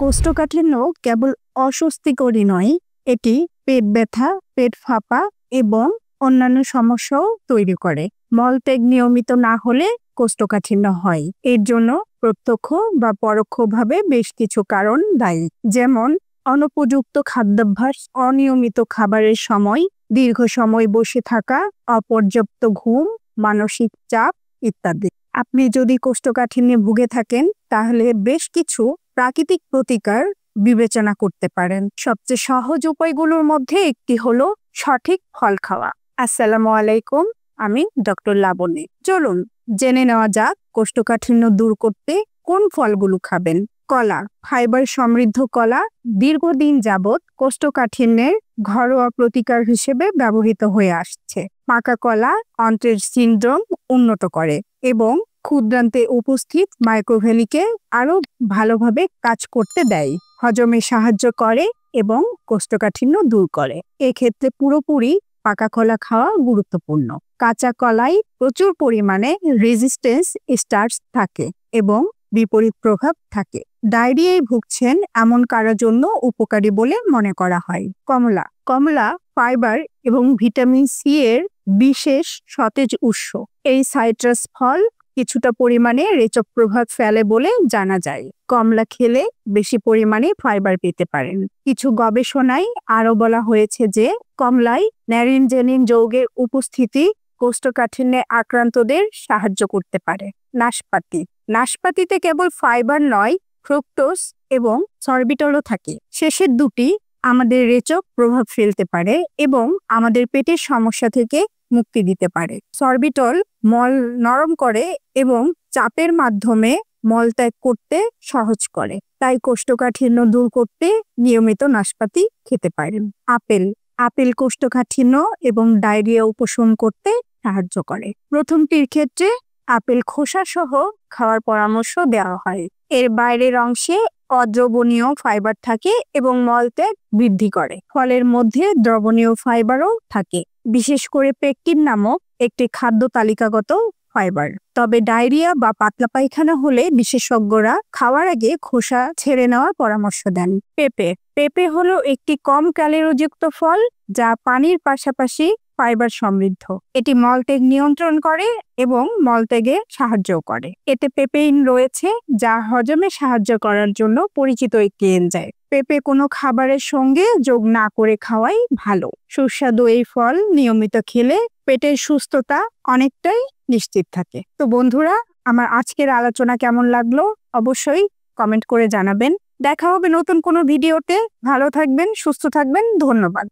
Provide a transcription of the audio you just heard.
কোষ্ঠকাঠিন্য কেবল অস্বস্তিকরই নয়, এটি পেট ব্যথা, পেট ফাঁপা এবং অন্যান্য সমস্যাও তৈরি করে। মলত্যাগ নিয়মিত না হলে কোষ্ঠকাঠিন্য হয়। এর জন্য প্রত্যক্ষ বা পরোক্ষভাবে বেশ কিছু কারণ দায়ী, যেমন অনুপযুক্ত খাদ্যাভ্যাস, অনিয়মিত খাবারের সময়, দীর্ঘ সময় বসে থাকা, অপর্যাপ্ত ঘুম, মানসিক চাপ ইত্যাদি। আপনি যদি কোষ্ঠকাঠিন্যে ভুগে থাকেন তাহলে বেশ কিছু প্রাকৃতিক প্রতিকার বিবেচনা করতে পারেন। সবচেয়ে সহজ উপায়গুলোর মধ্যে একটি হলো সঠিক ফল খাওয়া। আসসালামু আলাইকুম, আমি ডক্টর লাবণী। চলুন জেনে নেওয়া যাক কোষ্ঠকাঠিন্য দূর করতে কোন ফলগুলো খাবেন। কলা। ফাইবার সমৃদ্ধ কলা দীর্ঘদিন যাবৎ কোষ্ঠকাঠিন্যের ঘরোয়া প্রতিকার হিসেবে ব্যবহৃত হয়ে আসছে। পাকা কলা অন্ত্রের সিনড্রোম উন্নত করে এবং ক্ষুদ্রান্তে উপস্থিত মাইক্রোভেলিকে আরো ভালোভাবে কাজ করতে দেয়, হজমে সাহায্য করে এবং কোষ্ঠকাঠিন্য দূর করে। এক্ষেত্রে পুরোপুরি পাকা কলা খাওয়া গুরুত্বপূর্ণ। কাঁচা কলায় প্রচুর পরিমাণে রেজিস্ট্যান্স স্টার্চ থাকে এবং বিপরীত প্রভাব থাকে। ডায়রিয়ায় ভুগছেন এমন কারোর জন্য উপকারী বলে মনে করা হয়। কমলা। কমলা ফাইবার এবং ভিটামিন সি এর বিশেষ সতেজ উৎস। এই সাইট্রাস ফল কিছুটা পরিমাণে রেচক প্রভাব ফেলে বলে জানা যায়। কমলা খেলে বেশি পরিমাণে ফাইবার পেতে পারেন। কিছু গবেষণায় আরো বলা হয়েছে যে কমলায় ন্যারিনজেনিন যৌগের উপস্থিতি কোষ্ঠকাঠিন্যে আক্রান্তদের সাহায্য করতে পারে। নাশপাতি। নাশপাতিতে কেবল ফাইবার নয়, ফ্রুক্টোজ এবং সরবিটলও থাকে। শেষের দুটি আমাদের রেচক প্রভাব ফেলতে পারে এবং আমাদের পেটের সমস্যা থেকে মুক্তি দিতে পারে। সরবিটল মল নরম করে এবং চাপের মাধ্যমে মলত্যাগ করতে সহজ করে, তাই কোষ্ঠকাঠিন্য দূর করতে নিয়মিত নাশপাতি খেতে পারেন। আপেল। আপেল কোষ্ঠকাঠিন্য এবং ডায়রিয়া উপশম করতে সাহায্য করে। প্রথমটির ক্ষেত্রে আপেল খোসা সহ খাওয়ার পরামর্শ দেওয়া হয়। এর বাইরের অংশে অদ্রবণীয় ফাইবার থাকে এবং মলত্যাগ বৃদ্ধি করে। ফলের মধ্যে দ্রবণীয় ফাইবারও থাকে, বিশেষ করে পেকটিন নামক একটি খাদ্য তালিকাগত ফাইবার। তবে ডায়রিয়া বা পাতলা পায়খানা হলে বিশেষজ্ঞরা খাওয়ার আগে খোসা ছেড়ে নেওয়ার পরামর্শ দেন। পেঁপে। পেঁপে হলো একটি কম ক্যালোরিযুক্ত ফল যা পানির পাশাপাশি ফাইবার সমৃদ্ধ। এটি মলত্যাগ নিয়ন্ত্রণ করে এবং মলত্যাগে সাহায্য করে। এতে পেপেইন রয়েছে যা হজমে সাহায্য করার জন্য পরিচিত একটি এনজাইম। পেঁপে কোনো খাবারের সঙ্গে যোগ না করে খাওয়াই ভালো। সুস্বাদু এই ফল নিয়মিত খেলে পেটের সুস্থতা অনেকটাই নিশ্চিত থাকে। তো বন্ধুরা, আমার আজকের আলোচনা কেমন লাগলো অবশ্যই কমেন্ট করে জানাবেন। দেখা হবে নতুন কোনো ভিডিওতে। ভালো থাকবেন, সুস্থ থাকবেন। ধন্যবাদ।